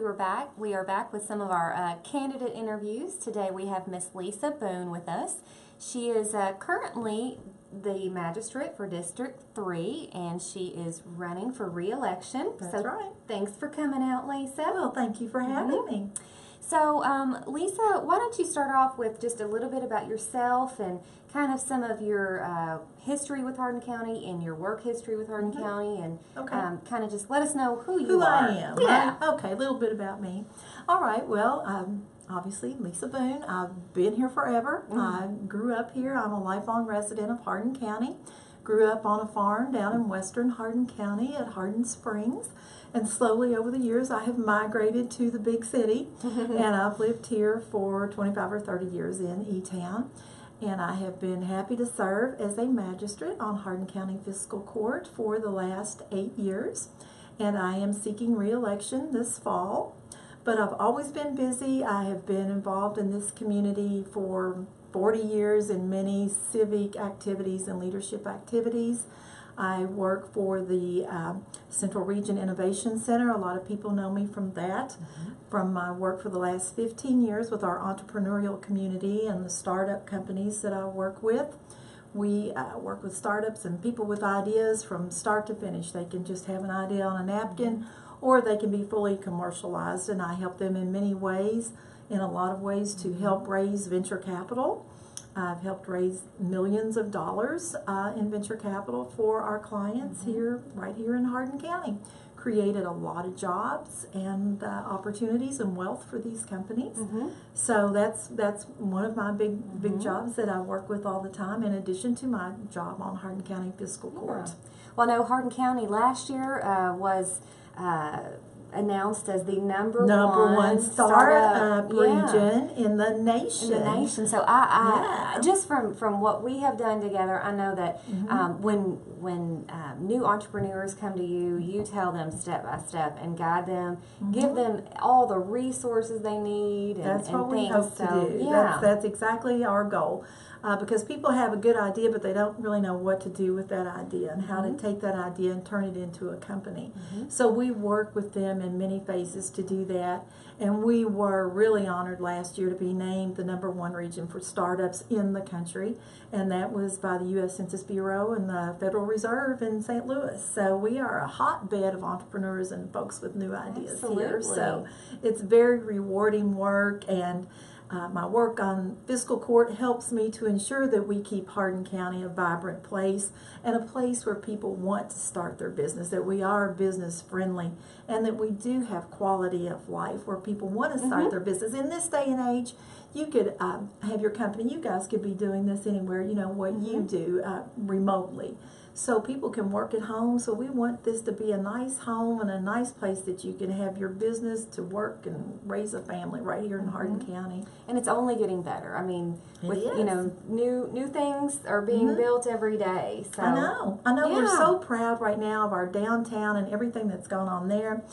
We are back with some of our candidate interviews. Today we have Miss Lisa Boone with us. She is currently the magistrate for District 3, and she is running for re-election. That's right. Thanks for coming out, Lisa. Well, thank you for having me. So, Lisa, why don't you start off with just a little bit about yourself and kind of some of your history with Hardin County and your work history with Hardin County, and kind of just let us know who I am. Yeah. Right? Okay, a little bit about me. All right, well, obviously Lisa Boone. I've been here forever. I grew up here. I'm a lifelong resident of Hardin County. Grew up on a farm down in western Hardin County at Hardin Springs. And slowly over the years I have migrated to the big city. And I've lived here for 25 or 30 years in E-Town. And I have been happy to serve as a magistrate on Hardin County Fiscal Court for the last 8 years. And I am seeking re-election this fall. But I've always been busy. I have been involved in this community for 40 years in many civic activities and leadership activities. I work for the Central Region Innovation Center. A lot of people know me from that, from my work for the last 15 years with our entrepreneurial community and the startup companies that I work with. We work with startups and people with ideas from start to finish. They can just have an idea on a napkin, or they can be fully commercialized, and I help them in many ways, in a lot of ways, to help raise venture capital. I've helped raise millions of dollars in venture capital for our clients right here in Hardin County. Created a lot of jobs and opportunities and wealth for these companies. So that's one of my big jobs that I work with all the time, in addition to my job on Hardin County Fiscal Court. Well, I know Hardin County last year was announced as the number one startup region in the nation. So I just from what we have done together, I know that when new entrepreneurs come to you, you tell them step by step and guide them, give them all the resources they need. That's and what we things. hope to do. Yeah. That's exactly our goal. Because people have a good idea, but they don't really know what to do with that idea and how to take that idea and turn it into a company. So we work with them in many phases to do that. And we were really honored last year to be named the #1 region for startups in the country. And that was by the U.S. Census Bureau and the Federal Reserve in St. Louis. So we are a hotbed of entrepreneurs and folks with new ideas here. So it's very rewarding work, and my work on fiscal court helps me to ensure that we keep Hardin County a vibrant place and a place where people want to start their business, that we are business friendly, and that we do have quality of life where people want to start their business. In this day and age, you could have your company, you guys could be doing this anywhere, you know, what you do remotely. So people can work at home. So we want this to be a nice home and a nice place that you can have your business to work and raise a family right here in Hardin County. And it's only getting better. I mean, with you know, new things are being built every day. So I know. We're so proud right now of our downtown and everything that's gone on there.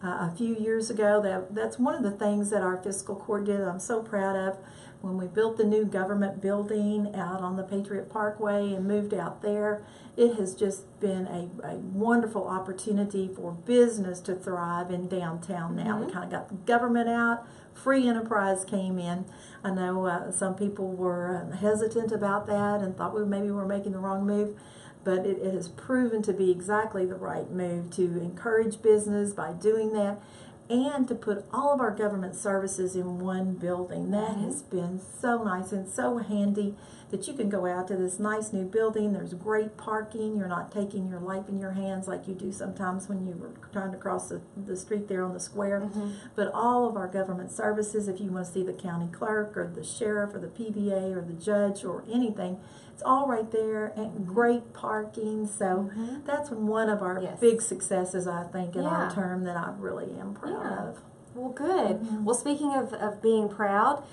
A few years ago, that's one of the things that our fiscal court did. I'm so proud of. When we built the new government building out on the Patriot Parkway and moved out there, it has just been a wonderful opportunity for business to thrive in downtown now. We kind of got the government out, free enterprise came in. I know some people were hesitant about that and thought maybe we're making the wrong move. But it has proven to be exactly the right move to encourage business by doing that, and to put all of our government services in one building. That has been so nice and so handy that you can go out to this nice new building. There's great parking. You're not taking your life in your hands like you do sometimes when you were trying to cross the street there on the square. But all of our government services, if you want to see the county clerk or the sheriff or the PBA or the judge or anything, it's all right there, and great parking. So that's one of our big successes, I think, in our term that I really am proud of. Well, good. Well, speaking of being proud,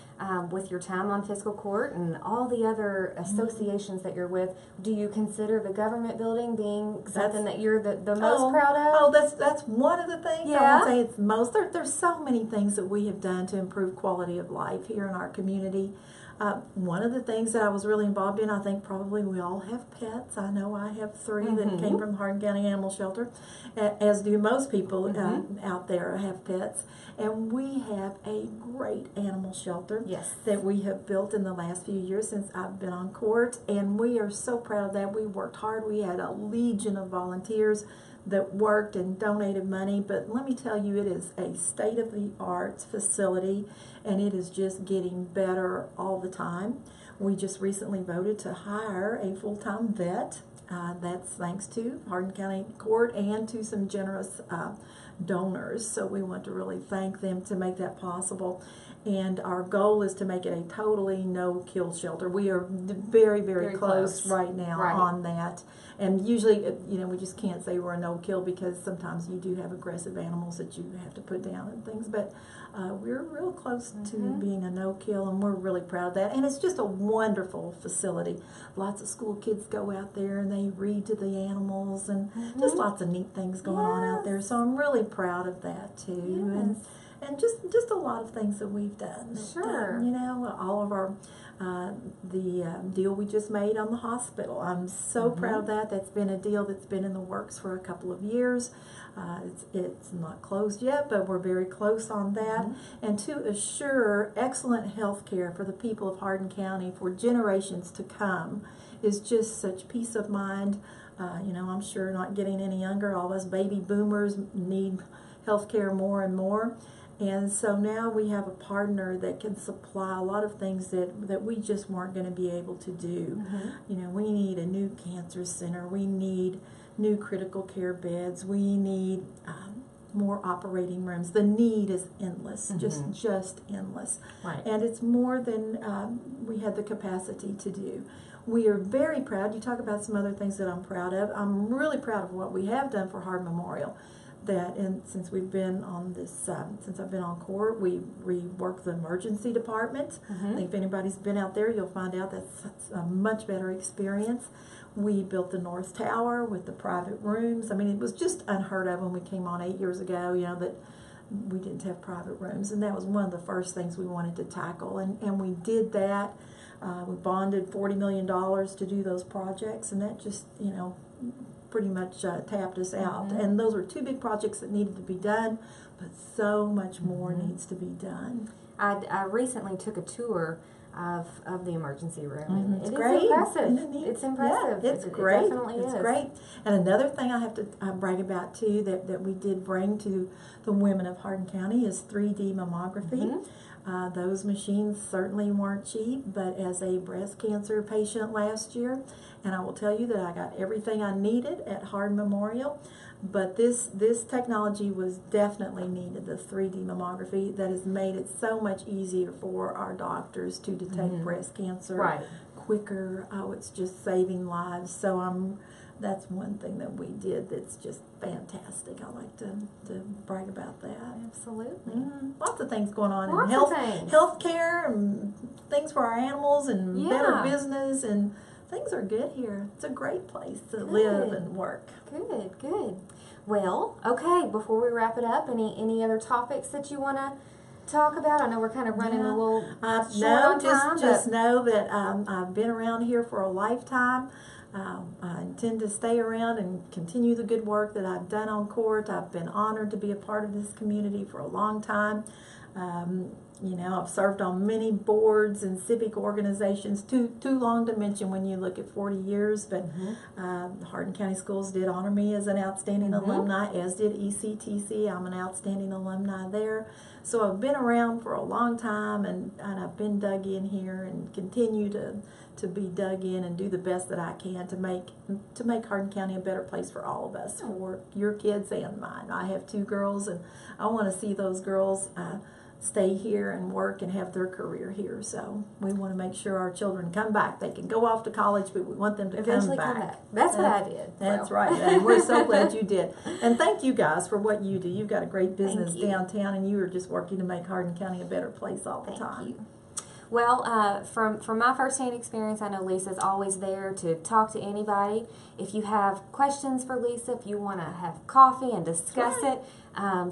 with your time on fiscal court and all the other associations that you're with, do you consider the government building being something that you're the most proud of? Oh, that's one of the things. I would say it's most. There's so many things that we have done to improve quality of life here in our community. One of the things that I was really involved in, I think probably we all have pets. I know I have 3 that came from the Hardin County Animal Shelter, as do most people out there have pets. And we have a great animal shelter that we have built in the last few years since I've been on court, and we are so proud of that. We worked hard. We had a legion of volunteers that worked and donated money, but let me tell you, it is a state-of-the-art facility, and it is just getting better all the time. We just recently voted to hire a full-time vet. That's thanks to Hardin County Court and to some generous donors, so we want to really thank them to make that possible. And our goal is to make it a totally no-kill shelter. We are very, very close right now on that. And usually, you know, we just can't say we're a no-kill because sometimes you do have aggressive animals that you have to put down and things. But we're real close to being a no-kill, and we're really proud of that. And it's just a wonderful facility. Lots of school kids go out there and they read to the animals, and just lots of neat things going on out there. So I'm really proud of that too. And just a lot of things that we've done. Sure. You know, all of our, the deal we just made on the hospital. I'm so proud of that. That's been a deal that's been in the works for a couple of years. It's not closed yet, but we're very close on that. And to assure excellent health care for the people of Hardin County for generations to come is just such peace of mind. You know, I'm sure not getting any younger. All of us baby boomers need health care more and more. And so now we have a partner that can supply a lot of things that we just weren't going to be able to do. You know, we need a new cancer center. We need new critical care beds. We need more operating rooms. The need is endless, just endless. And it's more than we had the capacity to do. We are very proud. You talk about some other things that I'm proud of. I'm really proud of what we have done for Hardin Memorial. And since we've been on this, since I've been on court, we reworked the emergency department. I think if anybody's been out there, you'll find out that's a much better experience. We built the North Tower with the private rooms. I mean, it was just unheard of when we came on 8 years ago, you know, that we didn't have private rooms. And that was one of the first things we wanted to tackle. And we did that. We bonded $40 million to do those projects, and that just, you know, pretty much tapped us out. And those were 2 big projects that needed to be done, but so much more needs to be done. I recently took a tour of the emergency room. And it's great. Impressive. It's impressive. Yeah, it's great. It definitely is. It's great. And another thing I have to brag about too that we did bring to the women of Hardin County is 3D mammography. Those machines certainly weren't cheap, but as a breast cancer patient last year, and I will tell you that I got everything I needed at Hardin Memorial, but this technology was definitely needed, the 3D mammography, that has made it so much easier for our doctors to detect breast cancer quicker. Oh, it's just saving lives. So that's one thing that we did that's just fantastic. I like to brag about that. Absolutely. Lots of things going on Lots in health care and things for our animals and better business, and things are good here. It's a great place to live and work. Good. Well, okay, before we wrap it up, any other topics that you want to talk about? I know we're kind of running a little short on time. Just know that I've been around here for a lifetime. I intend to stay around and continue the good work that I've done on court. I've been honored to be a part of this community for a long time. You know, I've served on many boards and civic organizations, too long to mention when you look at 40 years, but the Hardin County Schools did honor me as an outstanding alumni, as did ECTC. I'm an outstanding alumni there. So I've been around for a long time, and I've been dug in here and continue to be dug in and do the best that I can to make Hardin County a better place for all of us, for your kids and mine. I have 2 girls, and I want to see those girls stay here and work and have their career here. So we want to make sure our children come back. They can go off to college, but we want them to eventually come back. That's what I did. That's right. And we're so glad you did. And thank you guys for what you do. You've got a great business downtown, and you are just working to make Hardin County a better place all the time. Thank you. Well, from my firsthand experience, I know Lisa's always there to talk to anybody. If you have questions for Lisa, if you want to have coffee and discuss it,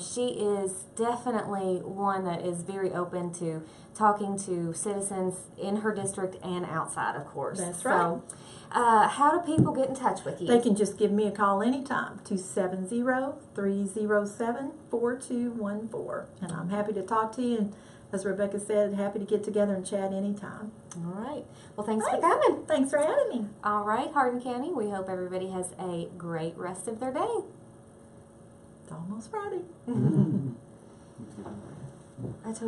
She is definitely one that is very open to talking to citizens in her district and outside, of course. That's right. So, how do people get in touch with you? They can just give me a call anytime, 270-307-4214. And I'm happy to talk to you. And as Rebecca said, happy to get together and chat anytime. All right. Well, thanks for coming. Thanks for having me. All right, Hardin County, we hope everybody has a great rest of their day. It's almost Friday. I told